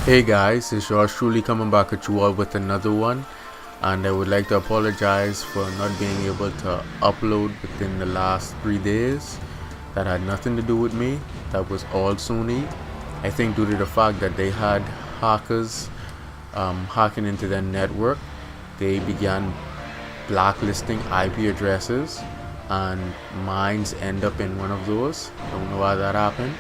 Hey guys, it's yours truly coming back at you all with another one, and I would like to apologize for not being able to upload within the last 3 days. That had nothing to do with me, that was all Sony. I think due to the fact that they had hackers hacking into their network, they began blacklisting IP addresses, and mine's end up in one of those. Don't know why that happened.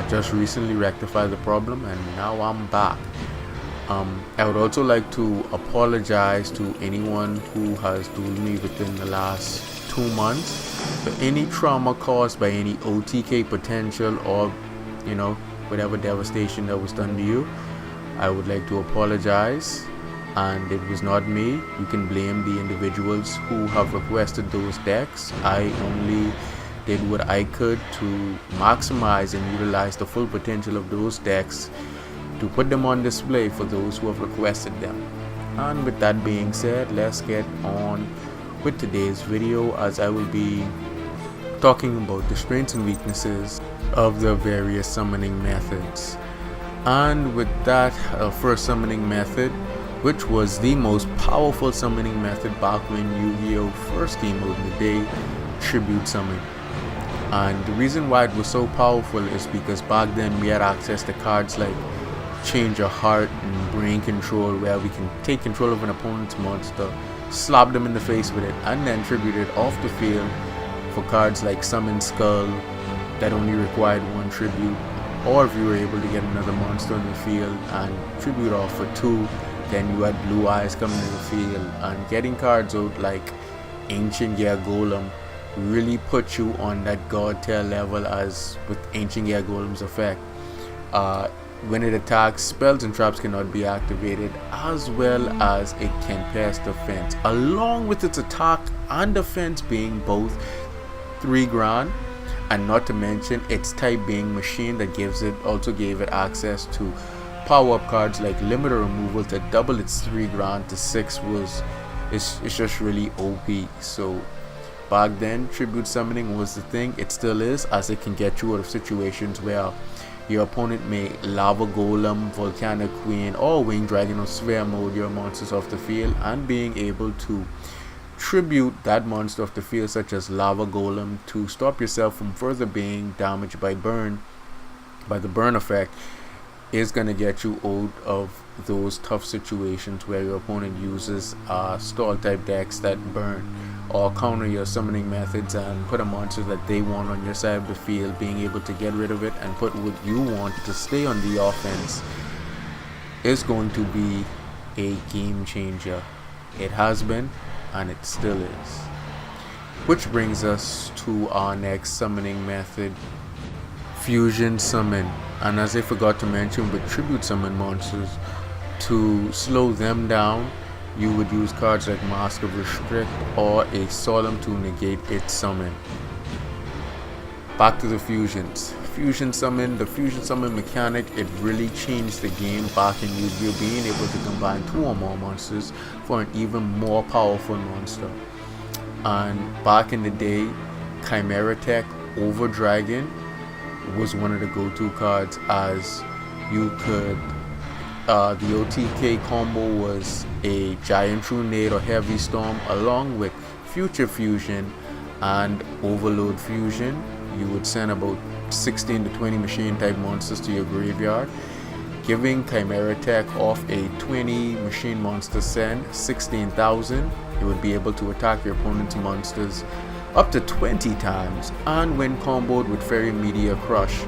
Just recently rectified the problem and now I'm back. I would also like to apologize to anyone who has told me within the last 2 months for any trauma caused by any OTK potential or whatever devastation that was done to you. I would like to apologize, and it was not me. You can blame the individuals who have requested those decks. I only did what I could to maximize and utilize the full potential of those decks to put them on display for those who have requested them. And with that being said, let's get on with today's video, as I will be talking about the strengths and weaknesses of the various summoning methods. And with that, first summoning method, which was the most powerful summoning method back when Yu-Gi-Oh! First came out in the day, Tribute Summon. And the reason why it was so powerful is because back then we had access to cards like Change of Heart and Brain Control, where we can take control of an opponent's monster, slap them in the face with it, and then tribute it off the field for cards like Summon Skull that only required 1 tribute. Or if you were able to get another monster in the field and tribute off for 2, then you had Blue Eyes coming in the field. And getting cards out like Ancient Gear Golem really put you on that god tier level, as with Ancient Gear Golem's effect. When it attacks, spells and traps cannot be activated, as well as it can pass defense, along with its attack and defense being both 3 grand, and not to mention its type being machine that also gave it access to power up cards like limiter removal to double its 3 grand to 6. It's just really OP. So back then, tribute summoning was the thing. It still is, as it can get you out of situations where your opponent may Lava Golem, Volcanic Queen, or Winged Dragon or Sphere mode your monsters off the field, and being able to tribute that monster off the field, such as Lava Golem, to stop yourself from further being damaged by the burn effect, is going to get you out of those tough situations where your opponent uses stall type decks that burn, or counter your summoning methods and put a monster that they want on your side of the field. Being able to get rid of it and put what you want to stay on the offense is going to be a game changer. It has been, and it still is. Which brings us to our next summoning method, Fusion Summon. And as I forgot to mention, with Tribute Summon monsters, to slow them down, you would use cards like Mask of Restrict or a Solemn to negate its summon. Back to the fusions. Fusion Summon, the Fusion Summon mechanic, it really changed the game back in Yu-Gi-Oh! Being able to combine 2 or more monsters for an even more powerful monster. And back in the day, Chimera Tech over Dragon was one of the go-to cards, as you could the OTK combo was a Giant Trunade or Heavy Storm, along with Future Fusion and Overload Fusion. You would send about 16 to 20 machine type monsters to your graveyard, giving Chimera Tech off a 20 machine monster send, 16,000. You would be able to attack your opponent's monsters up to 20 times, and when comboed with Fairy Meteor Crush,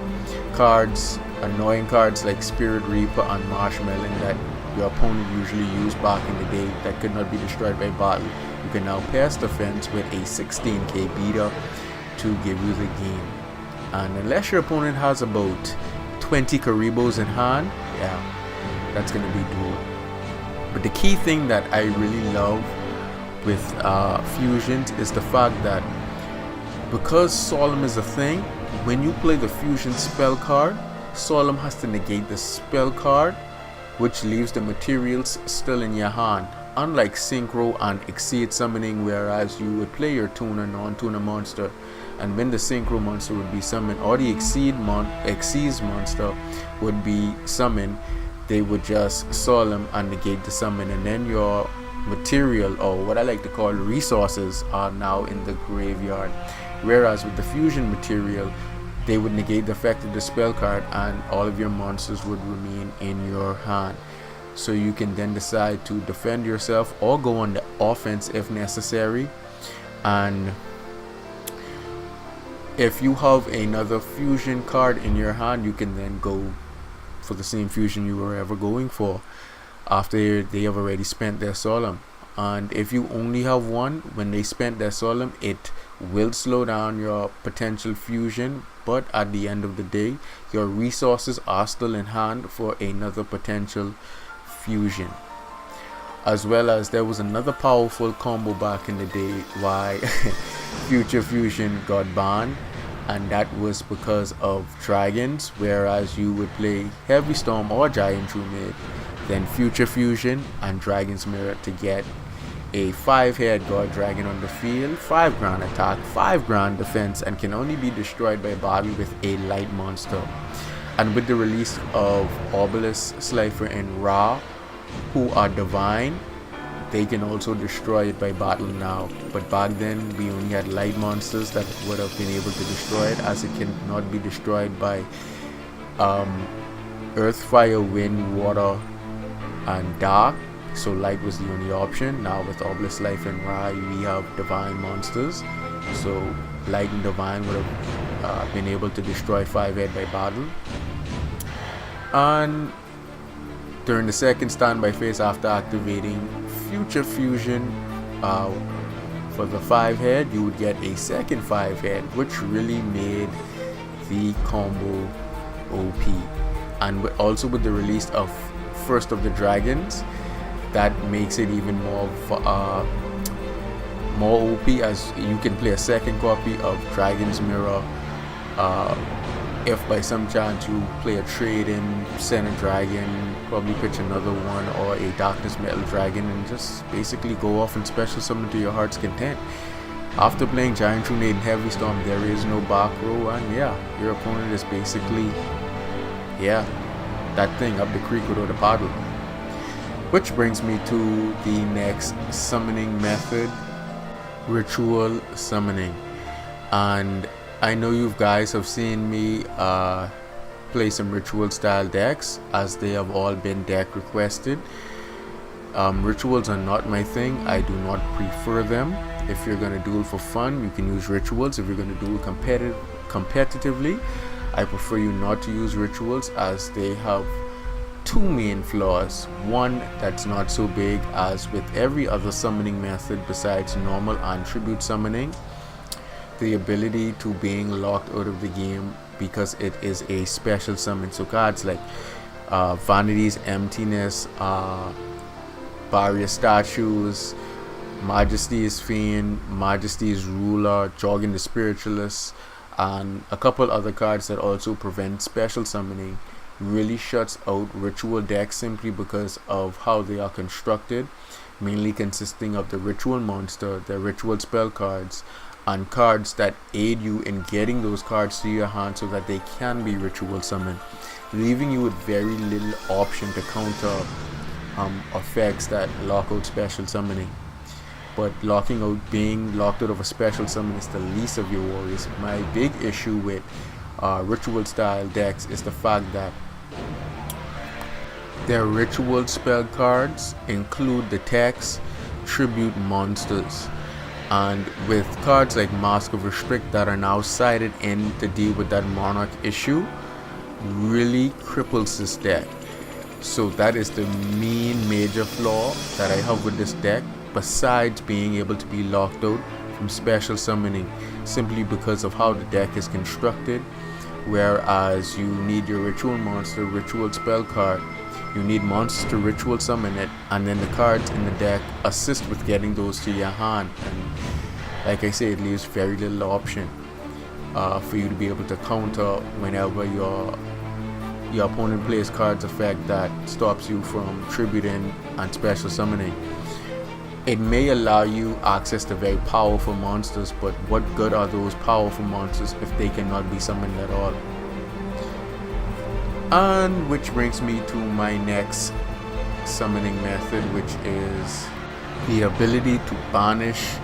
annoying cards like Spirit Reaper and Marshmelon that your opponent usually used back in the day that could not be destroyed by battle, you can now pass defense with a 16k beater to give you the game. And unless your opponent has about 20 Karibos in hand, yeah, that's gonna be dual. But the key thing that I really love with fusions is the fact that because Solemn is a thing, when you play the fusion spell card, Solemn has to negate the spell card, which leaves the materials still in your hand. Unlike Synchro and Exeed Summoning, whereas you would play your tuner, non-tuner monster, and when the Synchro monster would be summoned, or the Exeed monster would be summoned, they would just solemn and negate the summon, and then your material, or what I like to call resources, are now in the graveyard. Whereas with the fusion material, they would negate the effect of the spell card and all of your monsters would remain in your hand. So you can then decide to defend yourself or go on the offense if necessary. And if you have another fusion card in your hand, you can then go for the same fusion you were ever going for after they have already spent their solemn. And if you only have one, when they spent their solemn, it will slow down your potential fusion, but at the end of the day, your resources are still in hand for another potential fusion. As well as there was another powerful combo back in the day why Future Fusion got banned, and that was because of dragons. Whereas you would play Heavy Storm or Giant True-Mid, then Future Fusion and Dragon's Mirror to get a 5-head god dragon on the field, 5 grand attack, 5 grand defense, and can only be destroyed by battle with a light monster. And with the release of Obelisk, Slifer, and Ra, who are divine, they can also destroy it by battle now. But back then we only had light monsters that would have been able to destroy it, as it cannot be destroyed by earth, fire, wind, water, and dark. So light was the only option. Now with Obelisk, Life, and Ra, we have divine monsters, so light and divine would have been able to destroy 5-head by battle. And during the second standby phase, after activating Future Fusion for the 5-head, you would get a second 5-head, which really made the combo OP. And also with the release of First of the Dragons, that makes it even more OP, as you can play a second copy of Dragon's Mirror if by some chance you play a trade-in, send a dragon, probably pitch another one, or a Darkness Metal Dragon, and just basically go off and special summon to your heart's content. After playing Giant True-Mid and Heavy Storm, there is no back row, and yeah, your opponent is basically, yeah, that thing up the creek without a paddle. Which brings me to the next summoning method, Ritual Summoning. And I know you guys have seen me play some ritual style decks, as they have all been deck requested. Rituals are not my thing. I do not prefer them. If you're gonna duel for fun, you can use rituals. If you're gonna duel competitively, I prefer you not to use rituals, as they have two main flaws. One that's not so big, as with every other summoning method besides normal and tribute summoning, the ability to being locked out of the game because it is a special summon. So cards like Vanity's Emptiness, Barrier Statues, Majesty's Fiend, Majesty's Ruler, Jogging the Spiritualist, and a couple other cards that also prevent special summoning, really shuts out ritual decks simply because of how they are constructed, mainly consisting of the ritual monster, the ritual spell cards, and cards that aid you in getting those cards to your hand so that they can be ritual summoned, leaving you with very little option to counter effects that lock out special summoning. But being locked out of a special summon is the least of your worries. My big issue with ritual style decks is the fact that their ritual spell cards include the text tribute monsters, and with cards like Mask of Restrict that are now cited in to deal with that Monarch issue, really cripples this deck. So that is the main major flaw that I have with this deck, besides being able to be locked out from special summoning, simply because of how the deck is constructed. Whereas you need your ritual monster, ritual spell card, you need monsters to ritual summon it, and then the cards in the deck assist with getting those to your hand. And like I say, it leaves very little option for you to be able to counter whenever your opponent plays cards effect that stops you from tributing and special summoning. It may allow you access to very powerful monsters, but what good are those powerful monsters if they cannot be summoned at all? And which brings me to my next summoning method, which is the ability to banish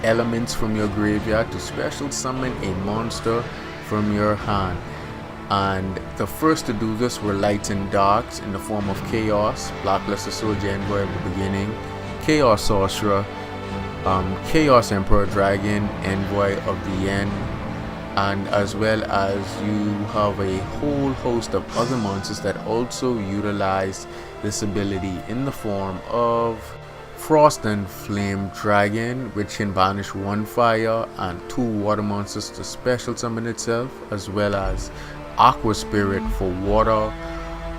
elements from your graveyard to special summon a monster from your hand. And the first to do this were Lights and Darks in the form of Chaos, Blackluster Soldier Envoy at the beginning, Chaos Sorcerer, Chaos Emperor Dragon, Envoy of the End, and as well as you have a whole host of other monsters that also utilize this ability in the form of Frost and Flame Dragon, which can banish 1 fire and 2 water monsters to special summon itself, as well as Aqua Spirit for water,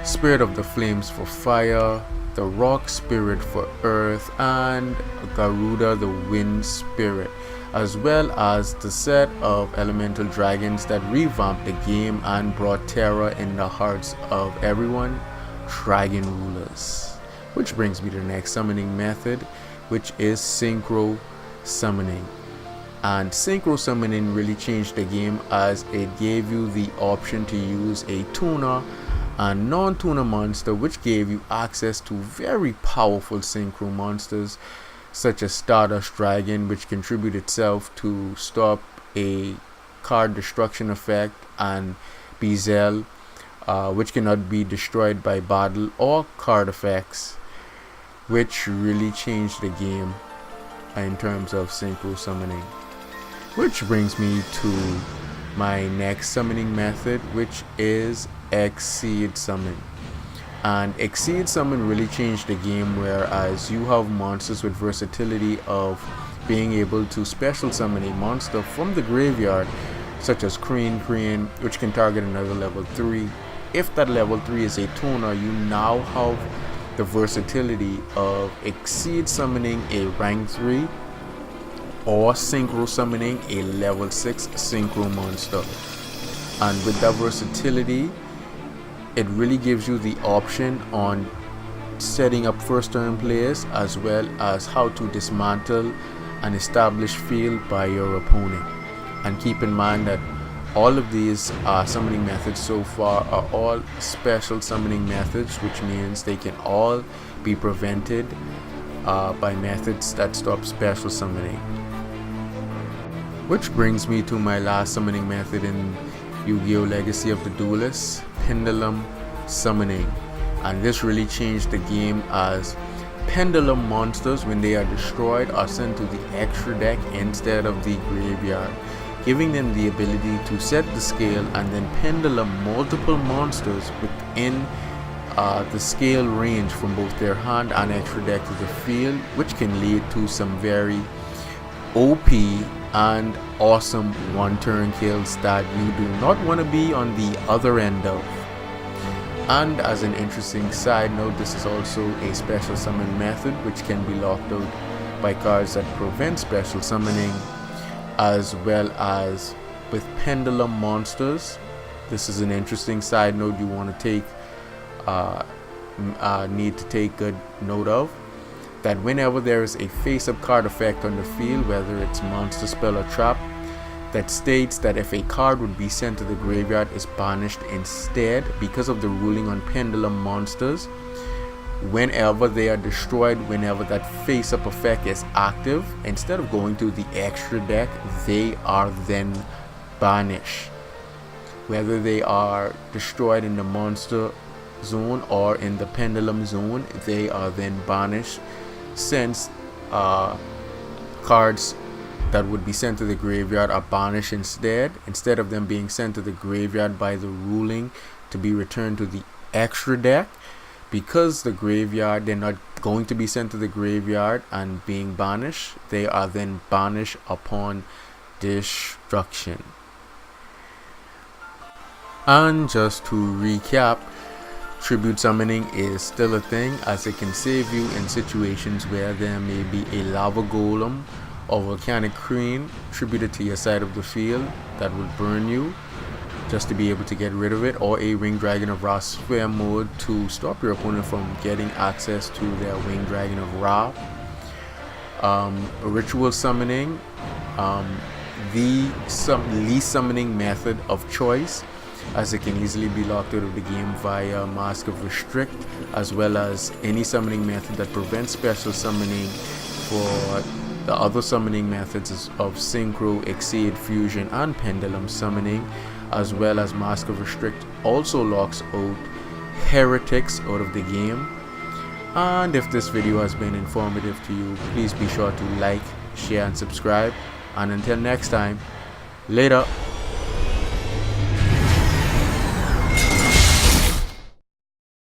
Spirit of the Flames for fire, the Rock Spirit for earth, and Garuda the Wind Spirit, as well as the set of elemental dragons that revamped the game and brought terror in the hearts of everyone, Dragon Rulers. Which brings me to the next summoning method, which is Synchro Summoning. And Synchro Summoning really changed the game, as it gave you the option to use a tuner and non-tuner monster, which gave you access to very powerful synchro monsters such as Stardust Dragon, which contribute itself to stop a card destruction effect, and Bezel, which cannot be destroyed by battle or card effects, which really changed the game in terms of Synchro Summoning. Which brings me to my next summoning method, which is Exeed Summon. And Exeed Summon really changed the game, whereas you have monsters with versatility of being able to special summon a monster from the graveyard, such as Crane, which can target another level 3. If that level 3 is a tuner, you now have the versatility of Exeed Summoning a rank 3 or Synchro Summoning a level 6 Synchro monster. And with that versatility, it really gives you the option on setting up first turn plays, as well as how to dismantle an established field by your opponent. And keep in mind that all of these summoning methods so far are all special summoning methods, which means they can all be prevented by methods that stop special summoning. Which brings me to my last summoning method in Yu-Gi-Oh! Legacy of the Duelist, Pendulum Summoning. And this really changed the game, as pendulum monsters, when they are destroyed, are sent to the extra deck instead of the graveyard, giving them the ability to set the scale and then pendulum multiple monsters within the scale range from both their hand and extra deck to the field, which can lead to some very OP and awesome one-turn kills that you do not want to be on the other end of. And as an interesting side note, this is also a special summon method which can be locked out by cards that prevent special summoning, as well as with pendulum monsters. This is an interesting side note you want to take need to take good note of, that whenever there is a face-up card effect on the field, whether it's monster, spell, or trap, that states that if a card would be sent to the graveyard is banished instead, because of the ruling on pendulum monsters, whenever they are destroyed, whenever that face-up effect is active, instead of going to the extra deck, they are then banished. Whether they are destroyed in the monster zone or in the pendulum zone, they are then banished, since cards that would be sent to the graveyard are banished instead of them being sent to the graveyard by the ruling to be returned to the extra deck. Because the graveyard, they're not going to be sent to the graveyard and being banished, they are then banished upon destruction. And just to recap, tribute summoning is still a thing, as it can save you in situations where there may be a lava golem or volcanic crane tributed to your side of the field that will burn you, just to be able to get rid of it, or a Winged Dragon of Ra sphere mode to stop your opponent from getting access to their Winged Dragon of Ra. Ritual summoning, the least summoning method of choice, as it can easily be locked out of the game via Mask of Restrict, as well as any summoning method that prevents special summoning for the other summoning methods of Synchro, Exeed, Fusion, and Pendulum Summoning, as well as Mask of Restrict also locks out heretics out of the game. And if this video has been informative to you, please be sure to like, share, and subscribe. And until next time, later.